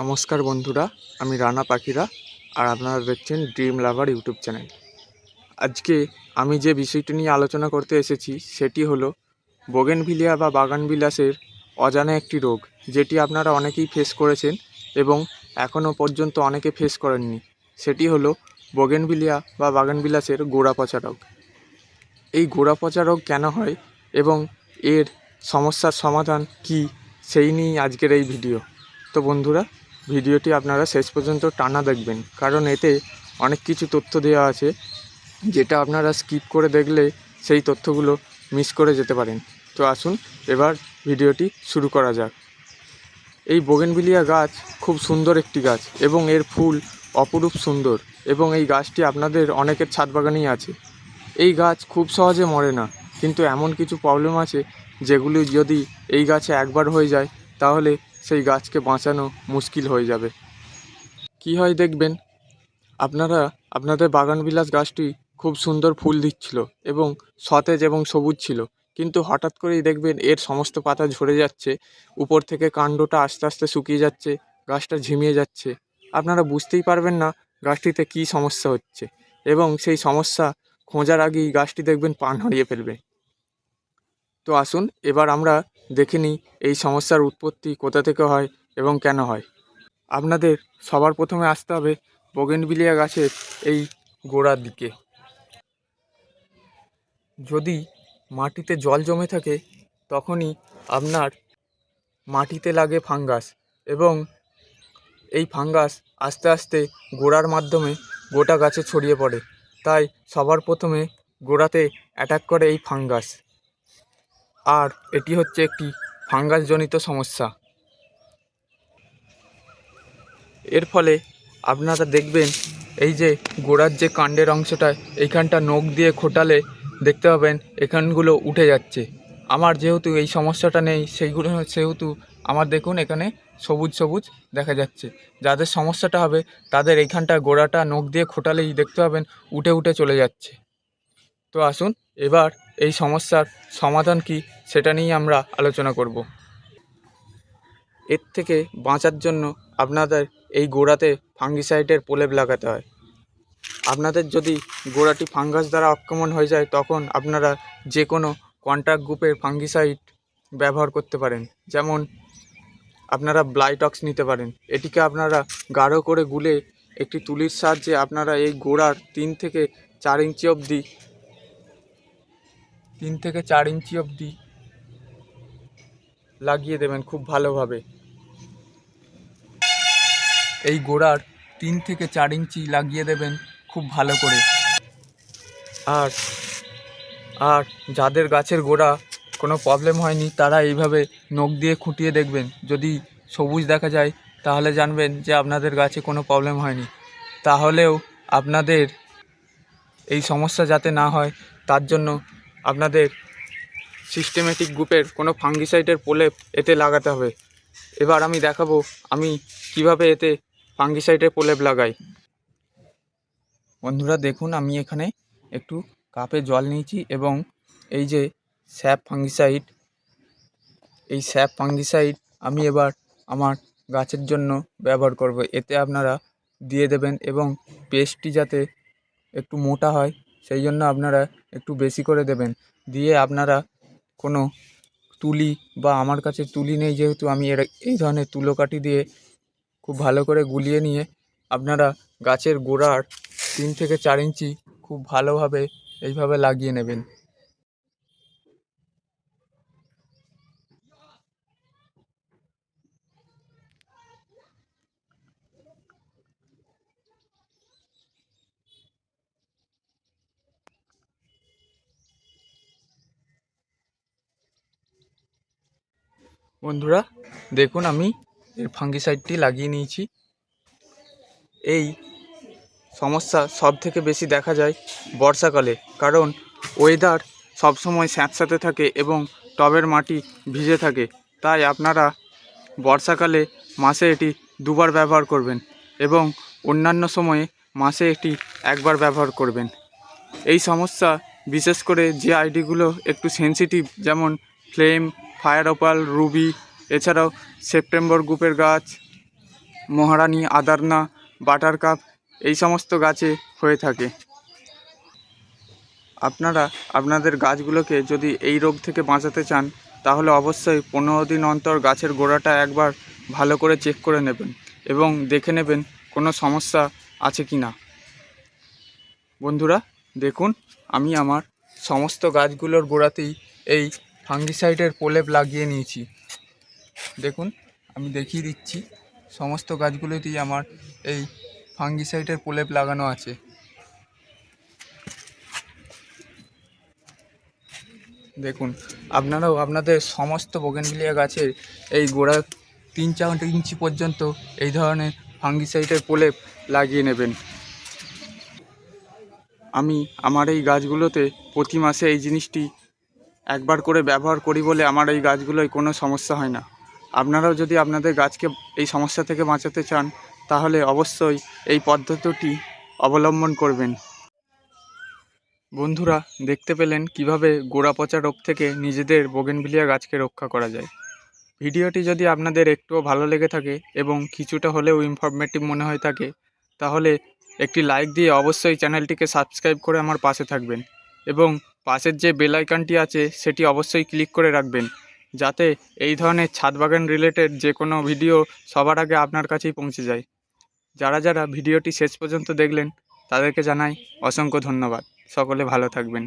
নমস্কার বন্ধুরা, আমি রানা পাখিরা আর আপনারা দেখছেন ড্রিম লাভার ইউটিউব চ্যানেল। আজকে আমি যে বিষয়টি নিয়ে আলোচনা করতে এসেছি সেটি হলো বোগেনভিলিয়া বা বাগানবিলাসের অজানা একটি রোগ, যেটি আপনারা অনেকেই ফেস করেছেন এবং এখনও পর্যন্ত অনেকে ফেস করেননি। সেটি হলো বোগেনভিলিয়া বা বাগানবিলাসের গোড়া পচা রোগ। এই গোড়া পচা রোগ কেন হয় এবং এর সমস্যার সমাধান কী, সেই নিয়েই আজকের এই ভিডিও। তো বন্ধুরা, ভিডিওটি আপনারা শেষ পর্যন্ত টানা দেখবেন, কারণ এতে অনেক কিছু তথ্য দেওয়া আছে যেটা আপনারা স্কিপ করে দেখলে সেই তথ্যগুলো মিস করে যেতে পারেন। তো আসুন এবার ভিডিওটি শুরু করা যাক। এই বোগেনভিলিয়া গাছ খুব সুন্দর একটি গাছ এবং এর ফুল অপরূপ সুন্দর, এবং এই গাছটি আপনাদের অনেকের ছাদ বাগানেই আছে। এই গাছ খুব সহজে মরে না, কিন্তু এমন কিছু প্রবলেম আছে যেগুলি যদি এই গাছে একবার হয়ে যায় তাহলে সেই গাছকে বাঁচানো মুশকিল হয়ে যাবে। কি হয় দেখবেন, আপনারা আপনাদের বাগানবিলাস গাছটি খুব সুন্দর ফুল দিচ্ছিল এবং সতেজ এবং সবুজ ছিল, কিন্তু হঠাৎ করেই দেখবেন এর সমস্ত পাতা ঝরে যাচ্ছে, উপর থেকে কাণ্ডটা আস্তে আস্তে শুকিয়ে যাচ্ছে, গাছটা ঝিমিয়ে যাচ্ছে। আপনারা বুঝতেই পারবেন না গাছটিতে কী সমস্যা হচ্ছে, এবং সেই সমস্যা খোঁজার আগেই গাছটি দেখবেন প্রাণ হারিয়ে ফেলবে। তো আসুন এবার আমরা দেখে নিই এই সমস্যার উৎপত্তি কোথা থেকে হয় এবং কেন হয়। আপনাদের সবার প্রথমে আসতে হবে বোগেনভিলিয়া গাছের এই গোড়ার দিকে। যদি মাটিতে জল জমে থাকে তখনই আপনার মাটিতে লাগে ফাঙ্গাস, এবং এই ফাঙ্গাস আস্তে আস্তে গোড়ার মাধ্যমে গোটা গাছে ছড়িয়ে পড়ে। তাই সবার প্রথমে গোড়াতে অ্যাটাক করে এই ফাঙ্গাস, আর এটি হচ্ছে একটি ফাঙ্গাসজনিত সমস্যা। এর ফলে আপনারা দেখবেন এই যে গোড়ার যে কাণ্ডের অংশটা, এইখানটা নখ দিয়ে খোঁটালে দেখতে পাবেন এখানগুলো উঠে যাচ্ছে। আমার যেহেতু এই সমস্যাটা নেই সেহেতু আমার দেখুন এখানে সবুজ সবুজ দেখা যাচ্ছে। যাদের সমস্যাটা হবে তাদের এইখানটা গোড়াটা নখ দিয়ে খোঁটালেই দেখতে পাবেন উঠে উঠে চলে যাচ্ছে। তো আসুন এবার এই সমস্যার সমাধান কী সেটা নিয়ে আমরা আলোচনা করব। এর থেকে বাঁচার জন্য আপনাদের এই গোড়াতে ফাঙ্গিসাইডের প্রলেপ লাগাতে হয়। আপনাদের যদি গোড়াটি ফাঙ্গাস দ্বারা আক্রমণ হয়ে যায় তখন আপনারা যে কোনো কন্ট্রাক্ট গ্রুপের ফাঙ্গিসাইড ব্যবহার করতে পারেন, যেমন আপনারা ব্লাইটক্স নিতে পারেন। এটিকে আপনারা গাঢ় করে গুলে একটি তুলির সাহায্যে আপনারা এই গোড়ার 3 থেকে 4 ইঞ্চি অবধি লাগিয়ে দেবেন খুব ভালোভাবে। এই গোড়ার 3 থেকে 4 ইঞ্চি লাগিয়ে দেবেন খুব ভালো করে। আর আর যাদের গাছের গোড়া কোনো প্রবলেম হয়নি তারা এইভাবে নখ দিয়ে খুঁটিয়ে দেখবেন, যদি সবুজ দেখা যায় তাহলে জানবেন যে আপনাদের গাছে কোনো প্রবলেম হয়নি। তাহলেও আপনাদের এই সমস্যা যাতে না হয় তার জন্য আপনাদের সিস্টেমেটিক গ্রুপের কোনো ফাঙ্গিসাইডের প্রলেপ এতে লাগাতে হবে। এবার আমি দেখাবো আমি কিভাবে এতে ফাঙ্গিসাইডের প্রলেপ লাগাই। বন্ধুরা দেখুন, আমি এখানে একটু কাপে জল নিয়েছি এবং এই যে এই স্যাপ ফাঙ্গিসাইড আমি এবার আমার গাছের জন্য ব্যবহার করব। এতে আপনারা দিয়ে দেবেন এবং পেস্টটি যাতে একটু মোটা হয় সেই জন্য আপনারা একটু বেশি করে দেবেন। দিয়ে আপনারা কোনো তুলি, বা আমার কাছে তুলি নেই যেহেতু আমি এই ধরনের তুলো কাঠি দিয়ে খুব ভালো করে গুলিয়ে নিয়ে আপনারা গাছের গোড়ার 3 থেকে 4 ইঞ্চি খুব ভালোভাবে এইভাবে লাগিয়ে নেবেন। বন্ধুরা দেখুন, আমি এর ফাঙ্গিসাইডটি লাগিয়ে নিয়েছি। এই সমস্যা সব থেকে বেশি দেখা যায় বর্ষাকালে, কারণ ওয়েদার সবসময় স্যাঁতস্যাঁতে থাকে এবং টবের মাটি ভিজে থাকে। তাই আপনারা বর্ষাকালে মাসে এটি 2বার ব্যবহার করবেন এবং অন্যান্য সময়ে মাসে এটি 1বার ব্যবহার করবেন। এই সমস্যা বিশেষ করে যে আইডিগুলো একটু সেনসিটিভ, যেমন ফ্লেম, ফায়ার ওপাল, রুবি, এছাড়াও সেপ্টেম্বর গ্রুপের গাছ, মহারানী, আদারনা, বাটারকাপ এই সমস্ত গাছে হয়ে থাকে। আপনারা আপনাদের গাছগুলোকে যদি এই রোগ থেকে বাঁচাতে চান তাহলে অবশ্যই 15 দিন অন্তর গাছের গোড়াটা একবার ভালো করে চেক করে নেবেন এবং দেখে নেবেন কোনো সমস্যা আছে কি না। বন্ধুরা দেখুন, আমি আমার সমস্ত গাছগুলোর গোড়াতেই এই ফাঙ্গিসাইডের প্রলেপ লাগিয়ে নিয়েছি। দেখুন, আমি দেখিয়ে দিচ্ছি, সমস্ত গাছগুলোতেই আমার এই ফাঙ্গিসাইডের প্রলেপ লাগানো আছে। দেখুন, আপনারাও আপনাদের সমস্ত বোগেনভিলিয়া গাছের এই গোড়া 3-4 ইঞ্চি পর্যন্ত এই ধরনের ফাঙ্গিসাইডের প্রলেপ লাগিয়ে নেবেন। আমি আমার এই গাছগুলোতে প্রতি মাসে এই জিনিসটি একবার করে ব্যবহার করি বলে আমার এই গাছগুলোয় কোনো সমস্যা হয় না। আপনারাও যদি আপনাদের গাছকে এই সমস্যা থেকে বাঁচাতে চান তাহলে অবশ্যই এই পদ্ধতিটি অবলম্বন করবেন। বন্ধুরা দেখতে পেলেন কিভাবে গোড়া পচা রোগ থেকে নিজেদের বোগেনভিলিয়া গাছকে রক্ষা করা যায়। ভিডিওটি যদি আপনাদের একটুও ভালো লেগে থাকে এবং কিছুটা হলেও ইনফরমেটিভ মনে হয়ে থাকে তাহলে একটি লাইক দিয়ে অবশ্যই চ্যানেলটিকে সাবস্ক্রাইব করে আমার পাশে থাকবেন এবং পাশের যে বেল আইকনটি আছে সেটি অবশ্যই ক্লিক করে রাখবেন, যাতে এই ধরনের ছাদ বাগান রিলেটেড যে কোনো ভিডিও সবার আগে আপনার কাছেই পৌঁছে যায়। যারা যারা ভিডিওটি শেষ পর্যন্ত দেখলেন তাদেরকে জানাই অসংখ্য ধন্যবাদ। সকলে ভালো থাকবেন।